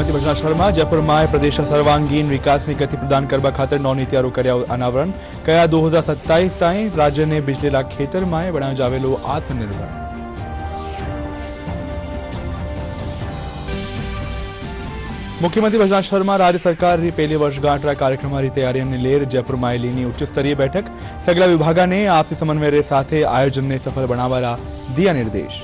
मुख्यमंत्री भजनाथ शर्मा जयपुर में प्रदेश सर्वांगीण विकास की गति प्रदान करने खातर नौ नीतियां कर्या अनावरण कया 2027 ताई राज्य ने बिजलीला खेतर में बनायो जावेलो आत्मनिर्भर। मुख्यमंत्री भजनाथ शर्मा राज्य सरकार की पहली वर्षगांठ कार्यक्रम की तैयारी ने लेर जयपुर में लीनी उच्च स्तरीय बैठक सगला विभाग ने आपसी समन्वय साथ आयोजन ने सफल बनावा दिया निर्देश।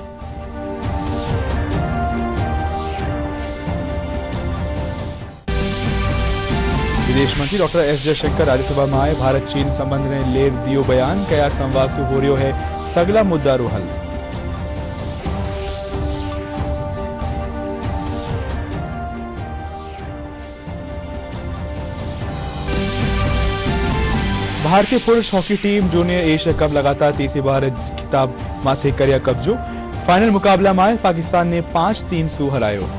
विदेश मंत्री डॉक्टर एस जयशंकर राज्यसभा में आए भारत चीन संबंध ने लेर दियो बयान कया संवाद से हो रहा है सगला मुद्दा रो हल। भारतीय पुरुष hockey team junior Asia cup लगातार तीसरी बार खिताब माथे कर्या कब्जो फाइनल मुकाबला में पाकिस्तान ने 5-3 सु हरायो।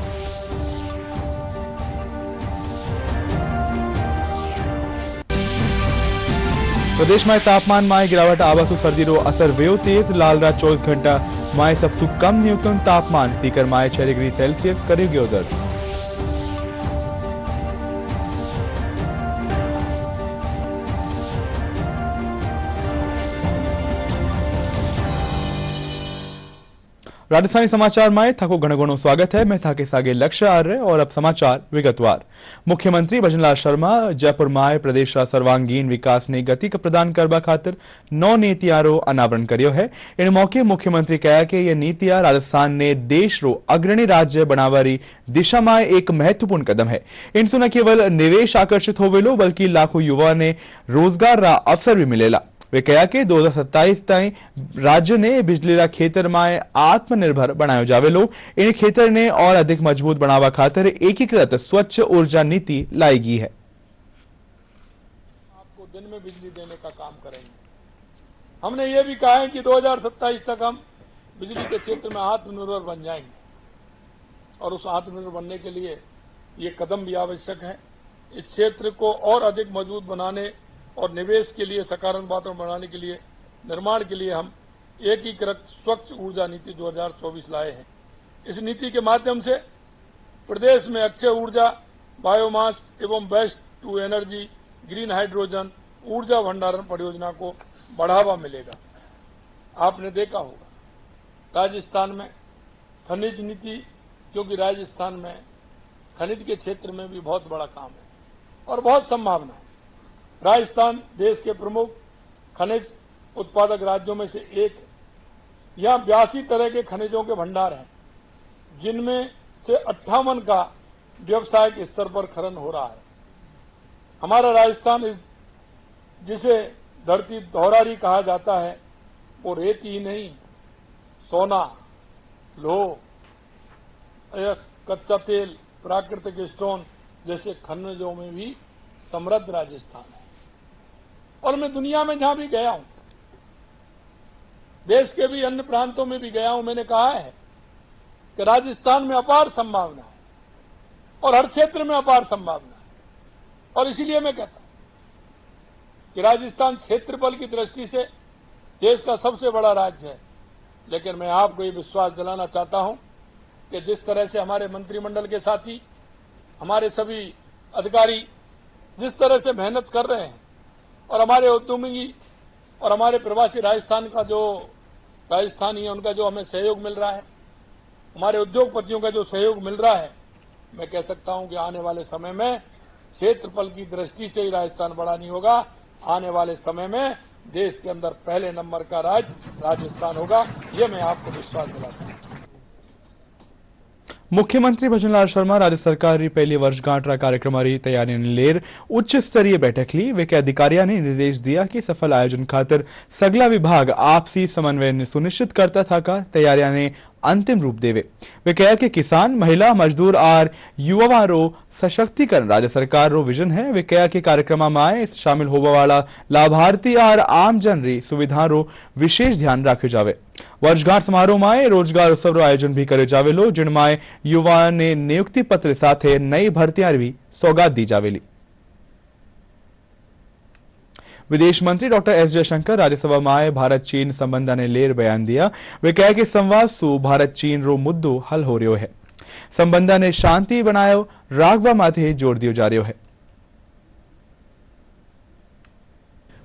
प्रदेश में तापमान में गिरावट आवासु सर्दी रो असर व्यो तेज लालरा 24 घंटा में सबसे कम न्यूनतम तापमान सीकर में 6 डिग्री सेल्सियस करे गयो दर्ज। राजस्थानी समाचार में थको घणो स्वागत है। मैं था के सागे लक्ष्य आर्य और अब समाचार विगतवार। मुख्यमंत्री भजनलाल शर्मा जयपुर में प्रदेश का सर्वांगीण विकास ने गति प्रदान करने खातिर 9 नीतियां रो अनावरण कर्यो है। इन मौके मुख्यमंत्री कहा कि यह नीतियां राजस्थान ने देश रो अग्रणी राज्य बनावारी दिशा में एक महत्वपूर्ण कदम है। इनसे न केवल निवेश आकर्षित होवेलो बल्कि लाखों युवा ने रोजगार रा अवसर भी मिलेला। वे कहा कि 2027 ताई राज्य ने बिजलीला खेतर में आत्मनिर्भर बनायो जावेलो। इन खेतर ने और अधिक मजबूत बनावा खातिर एकीकृत स्वच्छ ऊर्जा नीति लाई गई है। आपको दिन में बिजली देने का काम करेंगे। हमने ये भी कहा है कि 2027 तक हम बिजली के क्षेत्र में आत्मनिर्भर बन जाएंगे और उस आत्मनिर्भर बनने के लिए ये कदम भी आवश्यक है। इस क्षेत्र को और अधिक मजबूत बनाने और निवेश के लिए सकारात्मक वातावरण बनाने के लिए निर्माण के लिए हम एकीकृत स्वच्छ ऊर्जा नीति 2024 लाए हैं। इस नीति के माध्यम से प्रदेश में अक्षय ऊर्जा, बायोमास एवं waste to energy, green hydrogen ऊर्जा भंडारण परियोजना को बढ़ावा मिलेगा। आपने देखा होगा राजस्थान में खनिज नीति, क्योंकि राजस्थान में खनिज के क्षेत्र में भी बहुत बड़ा काम है और बहुत संभावना है। राजस्थान देश के प्रमुख खनिज उत्पादक राज्यों में से एक है। यहाँ 82 तरह के खनिजों के भंडार हैं, जिनमें से 58 का व्यवसायिक स्तर पर खनन हो रहा है। हमारा राजस्थान जिसे धरती धौरारी कहा जाता है, वो रेती ही नहीं, सोना, लोह, कच्चा तेल, प्राकृतिक स्टोन जैसे खनिजों में भी समृद्ध राजस्थान है। और मैं दुनिया में जहां भी गया हूं, देश के भी अन्य प्रांतों में भी गया हूं, मैंने कहा है कि राजस्थान में अपार संभावना है और हर क्षेत्र में अपार संभावना है। और इसीलिए मैं कहता हूं कि राजस्थान क्षेत्रफल की दृष्टि से देश का सबसे बड़ा राज्य है। लेकिन मैं आपको ये विश्वास दिलाना चाहता हूं कि जिस तरह से हमारे मंत्रिमंडल के साथी, हमारे सभी अधिकारी जिस तरह से मेहनत कर रहे हैं और हमारे उद्यमी और हमारे प्रवासी राजस्थानी है, उनका जो हमें सहयोग मिल रहा है, हमारे उद्योगपतियों का जो सहयोग मिल रहा है, मैं कह सकता हूं कि आने वाले समय में क्षेत्रफल की दृष्टि से ही राजस्थान बड़ा नहीं होगा। आने वाले समय में देश के अंदर पहले नंबर का राज्य राजस्थान होगा। ये मैं आपको विश्वास दिलाता हूं। मुख्यमंत्री भजनलाल शर्मा राज्य सरकार की पहली वर्षगांठ कार्यक्रम की तैयारी ने लेर उच्च स्तरीय बैठक ली। वे के अधिकारियों ने निर्देश दिया कि सफल आयोजन खातिर सगला विभाग आपसी समन्वय सुनिश्चित करता था का तैयारियां ने अंतिम रूप देवे। वे कहा कि किसान, महिला, मजदूर और युवा रो सशक्तिकरण राज्य सरकार रो विजन है। वे कहा कि कार्यक्रम में शामिल होने वाला लाभार्थी और आम जन री सुविधा रो विशेष ध्यान रखो जावे। वर्षगांठ समारोह में रोजगार उत्सव रो आयोजन भी करे जावेलो, जिनमें युवा ने नियुक्ति पत्र साथ नई भर्तियां भी सौगात दी जावेली। विदेश मंत्री डॉक्टर एस जयशंकर राज्यसभा में आए भारत चीन संबंध ने लेर बयान दिया। वे कहा कि संवाद सु भारत चीन रो मुद्दो हल हो रहा है। संबंधा ने शांति बनायो रागवा माथे जोर दियो जा रह्यो है।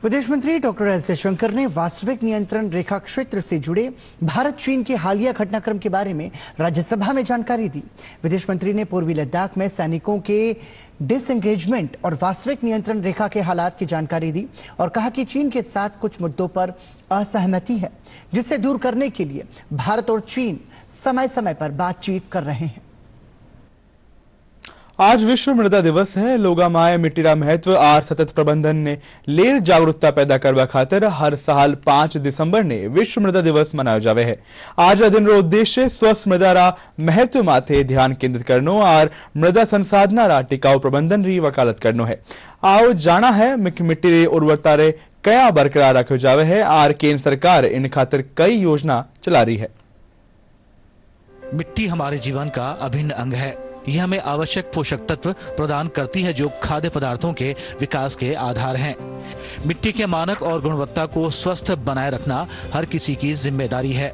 विदेश मंत्री डॉक्टर एस जयशंकर ने वास्तविक नियंत्रण रेखा क्षेत्र से जुड़े भारत चीन के हालिया घटनाक्रम के बारे में राज्यसभा में जानकारी दी। विदेश मंत्री ने पूर्वी लद्दाख में सैनिकों के डिसएंगेजमेंट और वास्तविक नियंत्रण रेखा के हालात की जानकारी दी और कहा कि चीन के साथ कुछ मुद्दों पर असहमति है, जिसे दूर करने के लिए भारत और चीन समय समय पर बातचीत कर रहे हैं। आज विश्व मृदा दिवस है। लोगा माए मिट्टीरा महत्व आर सतत प्रबंधन ने लेर जागरूकता पैदा करवा खातिर हर साल 5 दिसंबर ने विश्व मृदा दिवस मनायो जावे है। आज दिन रो उद्देश्य स्वस्थ मृदारा महत्व माथे ध्यान केंद्रित करनो और मृदा संसाधनारा टिकाऊ प्रबंधन री वकालत करनो है। आओ जाना है मिट्टी री उर्वरता रे कया बरकरार रखो जावे है और केंद्र सरकार इन खातिर कई योजना चला रही है। मिट्टी हमारे जीवन का अभिन्न अंग है। यह हमें आवश्यक पोषक तत्व प्रदान करती है जो खाद्य पदार्थों के विकास के आधार हैं। मिट्टी के मानक और गुणवत्ता को स्वस्थ बनाए रखना हर किसी की जिम्मेदारी है।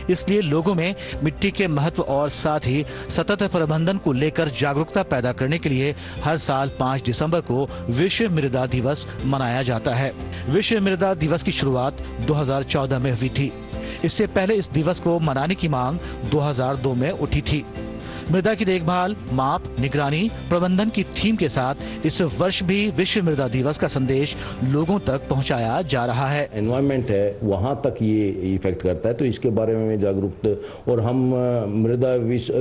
इसलिए लोगों में मिट्टी के महत्व और साथ ही सतत प्रबंधन को लेकर जागरूकता पैदा करने के लिए हर साल 5 दिसंबर को विश्व मृदा दिवस मनाया जाता है। विश्व मृदा दिवस की शुरुआत 2014 में हुई थी। इससे पहले इस दिवस को मनाने की मांग 2002 में उठी थी। मृदा की देखभाल, माप, निगरानी, प्रबंधन की थीम के साथ इस वर्ष भी विश्व मृदा दिवस का संदेश लोगों तक पहुंचाया जा रहा है। एनवायरनमेंट है वहां तक ये इफेक्ट करता है, तो इसके बारे में जागरूक और हम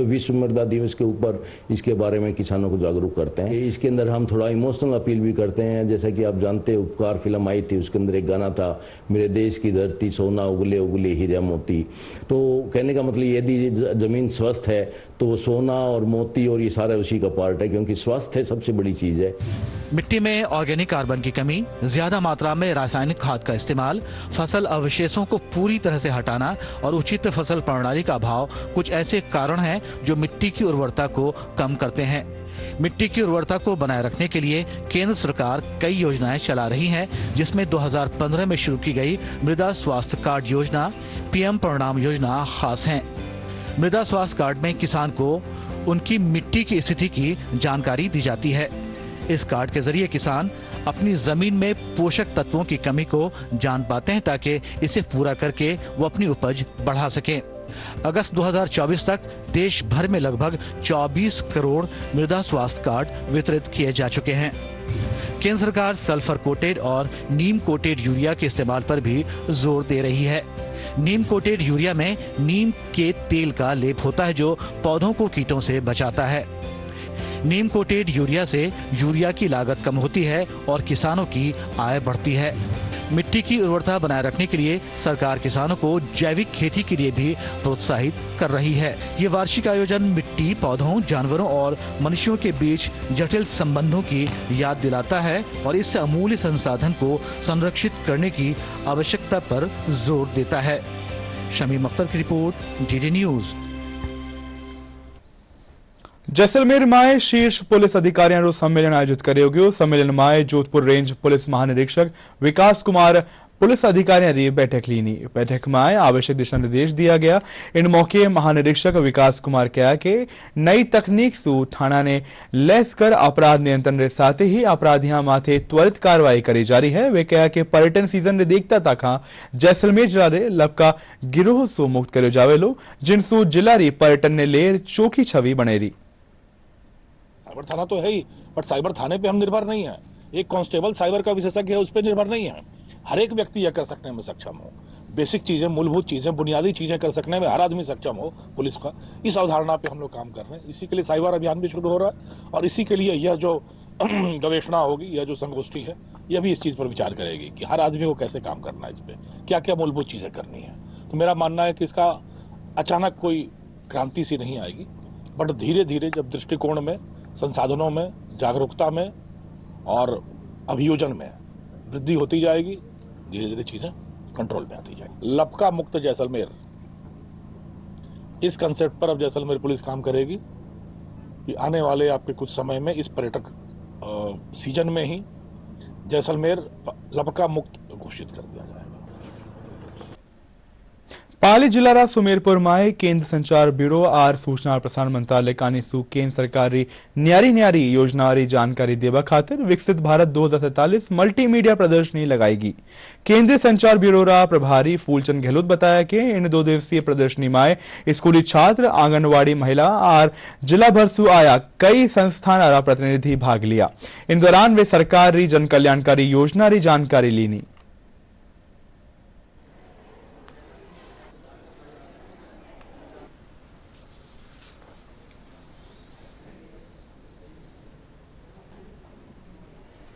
विश्व मृदा दिवस के ऊपर इसके बारे में किसानों को जागरूक करते हैं। इसके अंदर हम थोड़ा इमोशनल अपील भी करते हैं। जैसा कि आप जानते हैं, उपकार फिल्म आई थी, उसके अंदर एक गाना था, मेरे देश की धरती सोना उगले उगले हीरा मोती। तो कहने का मतलब यदि जमीन स्वस्थ है तो सोना और मोती और ये सारा उसी का पार्ट है, क्योंकि स्वास्थ्य सबसे बड़ी चीज है। मिट्टी में ऑर्गेनिक कार्बन की कमी, ज्यादा मात्रा में रासायनिक खाद का इस्तेमाल, फसल अवशेषों को पूरी तरह से हटाना और उचित फसल प्रणाली का अभाव कुछ ऐसे कारण हैं जो मिट्टी की उर्वरता को कम करते हैं। मिट्टी की उर्वरता को बनाए रखने के लिए केंद्र सरकार कई योजनाएं चला रही है, जिसमें 2015 में शुरू की गई मृदा स्वास्थ्य कार्ड योजना, पीएम परिणाम योजना खास है। मृदा स्वास्थ्य कार्ड में किसान को उनकी मिट्टी की स्थिति की जानकारी दी जाती है। इस कार्ड के जरिए किसान अपनी जमीन में पोषक तत्वों की कमी को जान पाते हैं ताकि इसे पूरा करके वो अपनी उपज बढ़ा सकें। अगस्त 2024 तक देश भर में लगभग 24 करोड़ मृदा स्वास्थ्य कार्ड वितरित किए जा चुके हैं। केंद्र सरकार सल्फर कोटेड और नीम कोटेड यूरिया के इस्तेमाल पर भी जोर दे रही है। नीम कोटेड यूरिया में नीम के तेल का लेप होता है जो पौधों को कीटों से बचाता है। नीम कोटेड यूरिया से यूरिया की लागत कम होती है और किसानों की आय बढ़ती है। मिट्टी की उर्वरता बनाए रखने के लिए सरकार किसानों को जैविक खेती के लिए भी प्रोत्साहित कर रही है। ये वार्षिक आयोजन मिट्टी, पौधों, जानवरों और मनुष्यों के बीच जटिल संबंधों की याद दिलाता है और इस अमूल्य संसाधन को संरक्षित करने की आवश्यकता पर जोर देता है। शमीम अख्तर की रिपोर्ट, डीडी न्यूज। जैसलमेर में शीर्ष पुलिस अधिकारियों सम्मेलन आयोजित कर्यो गयो। सम्मेलन में जोधपुर रेंज पुलिस महानिरीक्षक विकास कुमार पुलिस अधिकारियों री बैठक लीनी। बैठक में आवश्यक दिशा निर्देश दिया गया। इन मौके महानिरीक्षक विकास कुमार कहा कि नई तकनीक से थाना ने लैस कर अपराध नियंत्रण के साथ ही अपराधियों माथे त्वरित कार्रवाई करी जा रही है। वे कहा कि पर्यटन सीजन ने देखता तक जैसलमेर जिला रे लपका गिरोह से मुक्त करो जावेलो, जिनसु जिला री पर्यटन ने लेर चोखी छवि बनेरी। साइबर थाना तो है ही, बट साइबर थाने पे हम निर्भर नहीं है। एक कांस्टेबल साइबर का विशेषज्ञ है, उस पर निर्भर नहीं है। हर एक व्यक्ति यह कर सकने में सक्षम हो, बेसिक चीजें, मूलभूत चीजें, बुनियादी चीजें कर सकने में हर आदमी सक्षम हो पुलिस का। इस अवधारणा पे हम लोग काम कर रहे हैं। इसी के लिए साइबर अभियान भी शुरू हो रहा है और इसी के लिए यह जो गवेषणा होगी, यह जो संगोष्ठी है, यह भी इस चीज पर विचार करेगी कि हर आदमी को कैसे काम करना है, इस पे क्या क्या मूलभूत चीजें करनी है। तो मेरा मानना है कि इसका अचानक कोई क्रांति सी नहीं आएगी, बट धीरे धीरे जब दृष्टिकोण में, संसाधनों में, जागरूकता में और अभियोजन में वृद्धि होती जाएगी, धीरे धीरे चीजें कंट्रोल में आती जाएगी। लपका मुक्त जैसलमेर, इस कंसेप्ट पर अब जैसलमेर पुलिस काम करेगी कि आने वाले आपके कुछ समय में इस पर्यटक सीजन में ही जैसलमेर लपका मुक्त घोषित कर दिया जाएगा। पाली जिल्लारा सुमेरपुर में केंद्र संचार ब्यूरो और सूचना और प्रसारण मंत्रालय कानीसू केंद्र सरकारी न्यारी योजना जानकारी देवा खातिर विकसित भारत 2047 मल्टीमीडिया प्रदर्शनी लगाएगी। केंद्रीय संचार ब्यूरो रा प्रभारी फूलचंद गहलोत बताया कि इन 2 दिवसीय प्रदर्शनी में स्कूली छात्र, आंगनवाड़ी महिला और जिला भर से आया कई संस्थान और प्रतिनिधि भाग लिया। इन दौरान वे सरकारी जन कल्याणकारी योजना जानकारी लीनी।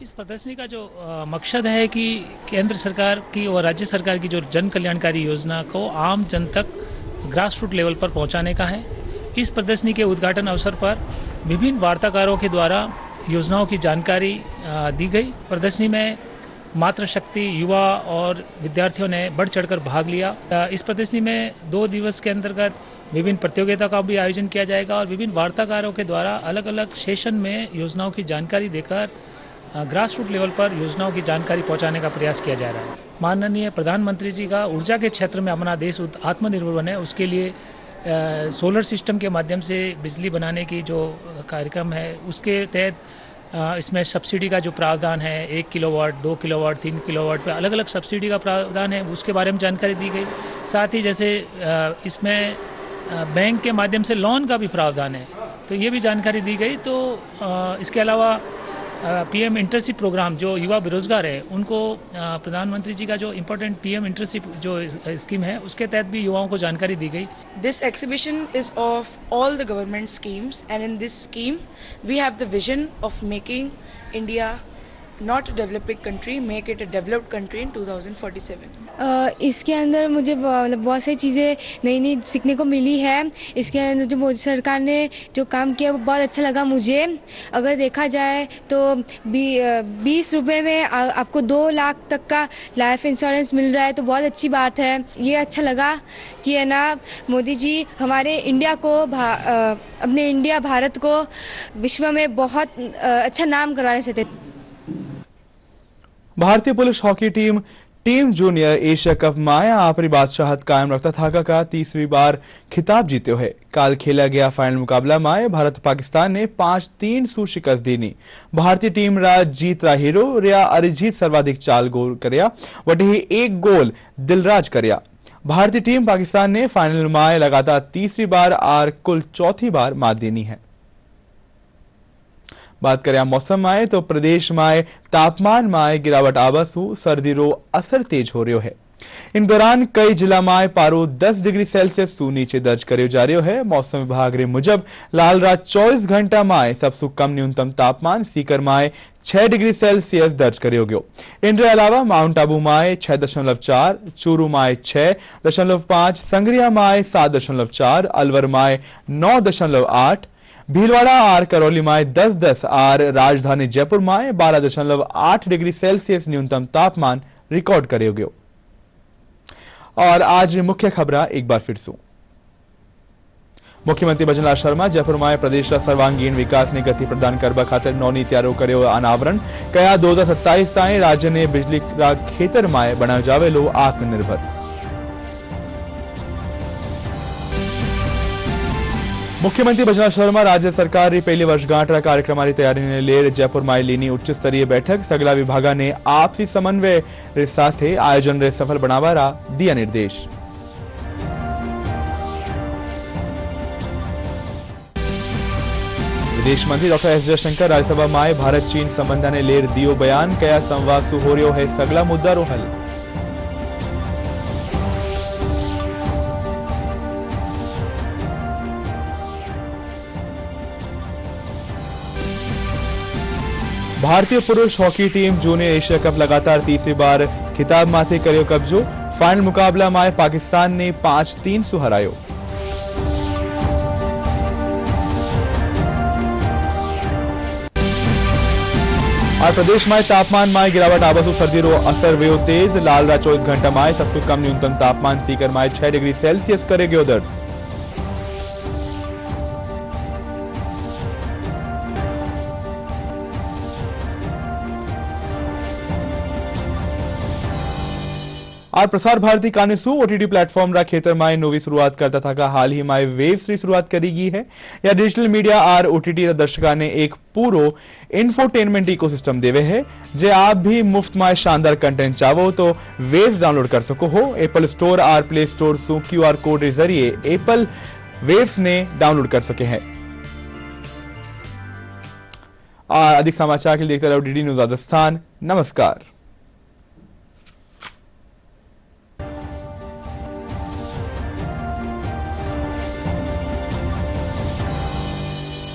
इस प्रदर्शनी का जो मकसद है कि केंद्र सरकार की और राज्य सरकार की जो जन कल्याणकारी योजना को आम जन तक ग्रास रूट लेवल पर पहुंचाने का है। इस प्रदर्शनी के उद्घाटन अवसर पर विभिन्न वार्ताकारों के द्वारा योजनाओं की जानकारी दी गई। प्रदर्शनी में मातृशक्ति, युवा और विद्यार्थियों ने बढ़ चढ़कर भाग लिया। इस प्रदर्शनी में 2 दिवस के अंतर्गत विभिन्न प्रतियोगिता का भी आयोजन किया जाएगा और विभिन्न वार्ताकारों के द्वारा अलग अलग सेशन में योजनाओं की जानकारी देकर ग्रास रूट लेवल पर योजनाओं की जानकारी पहुंचाने का प्रयास किया जा रहा है। माननीय प्रधानमंत्री जी का ऊर्जा के क्षेत्र में अपना देश आत्मनिर्भर बने, उसके लिए सोलर सिस्टम के माध्यम से बिजली बनाने की जो कार्यक्रम है उसके तहत इसमें सब्सिडी का जो प्रावधान है 1 किलोवाट, 2 किलोवाट, 3 किलोवाट पे अलग अलग सब्सिडी का प्रावधान है, उसके बारे में जानकारी दी गई। साथ ही जैसे इसमें बैंक के माध्यम से लोन का भी प्रावधान है, तो ये भी जानकारी दी गई। तो इसके अलावा पीएम इंटर्नशिप प्रोग्राम जो युवा बेरोजगार है उनको प्रधानमंत्री जी का जो इम्पोर्टेंट पीएम इंटर्नशिप जो स्कीम है उसके तहत भी युवाओं को जानकारी दी गई। This exhibition is of all the government schemes, and in this scheme we have the vision of making India not a developing country, make it a developed country in 2047. इसके अंदर मुझे बहुत सारी चीज़ें नई नई सीखने को मिली है। इसके अंदर जो मोदी सरकार ने जो काम किया वो बहुत अच्छा लगा मुझे। अगर देखा जाए तो 20 रुपये में आपको 2 लाख तक का लाइफ इंश्योरेंस मिल रहा है, तो बहुत अच्छी बात है। ये अच्छा लगा कि है ना मोदी जी हमारे इंडिया को अपने इंडिया भारत को विश्व में बहुत अच्छा नाम करवाना चाहते। भारतीय पुरुष hockey team junior Asia cup में अपनी बादशाहत कायम रखता थाका का 3वीं बार खिताब जीते है। कल खेला गया फाइनल मुकाबला में भारत पाकिस्तान ने 5-3 सु शिकस्त देनी। भारतीय टीम रा जीत रा हीरो रिया अरिजीत सर्वाधिक 4 गोल करया, वही 1 गोल दिलराज करया। भारतीय टीम पाकिस्तान ने फाइनल में लगातार 3वीं बार और कुल 4थी बार मात देनी है। बात करें मौसम में तो प्रदेश में तापमान में गिरावट आवासु सर्दी रो असर तेज हो रहा है। इन दौरान कई जिला में पारो 10 डिग्री सेल्सियस सु नीचे दर्ज करो जा रहा है। मौसम विभाग रे मुजब लाल रात 24 घंटा में सबसे कम न्यूनतम तापमान सीकर में 6 डिग्री सेल्सियस दर्ज करो गयो। इनके अलावा माउंट आबू में 6.4, चूरू में 6.5, संगरिया में 7.4, अलवर में 9.8, भीलवाड़ा और करौली में 10 और राजधानी जयपुर में 12.8 डिग्री सेल्सियस न्यूनतम तापमान रिकॉर्ड करे गयो। और आज मुख्य खबर एक बार फिर से। मुख्यमंत्री भजनलाल शर्मा जयपुर में प्रदेश का सर्वांगीण विकास ने गति प्रदान करवा खातिर नवनीतियारो कर्यो अनावरण कया 2027 ताई राज्य ने बिजली का खेतर में बनायो जावेलो आत्मनिर्भर। मुख्यमंत्री भजनलाल शर्मा राज्य सरकार री पहली वर्षगांठ कार्यक्रम की तैयारी ने लेर जयपुर में लीनी उच्च स्तरीय बैठक। सगला विभागा ने आपसी समन्वय रे साथे आयोजन रे सफल बनावारा दिया निर्देश। विदेश मंत्री डॉक्टर एस जयशंकर राज्यसभा में भारत चीन संबंध ने लेर दियो बयान कया संवाद सु हो रह्यो है सगला मुद्दा रो हल। भारतीय पुरुष hockey team junior Asia cup लगातार 3वीं बार खिताब माथे कर्यो कब्जो। फाइनल मुकाबला में पाकिस्तान ने 5-3 सु हरायो। और प्रदेश में तापमान में गिरावट आवासु सर्दी रो असर व्यो तेज। लाल रा 24 घंटा में सबसे कम न्यूनतम तापमान सीकर में 6 डिग्री सेल्सियस करे गयो दर्ज। और प्रसार भारती कानिसु ओटीटी प्लेटफॉर्म रा खेतर में नवी शुरुआत करता था का हाल ही में वेव्स री शुरुआत करी गई है। या डिजिटल मीडिया और ओटीटी दर्शका ने एक पूरो इंफोटेनमेंट इकोसिस्टम देवे है। जे आप भी मुफ्त में शानदार कंटेंट चाहो तो वेव्स डाउनलोड कर सको हो। एप्पल स्टोर और प्ले स्टोर सु QR कोड के जरिए एप्पल वेव्स ने डाउनलोड कर सके हैं। और अधिक समाचार के लिए देखते रहो DD न्यूज़ राजस्थान। नमस्कार।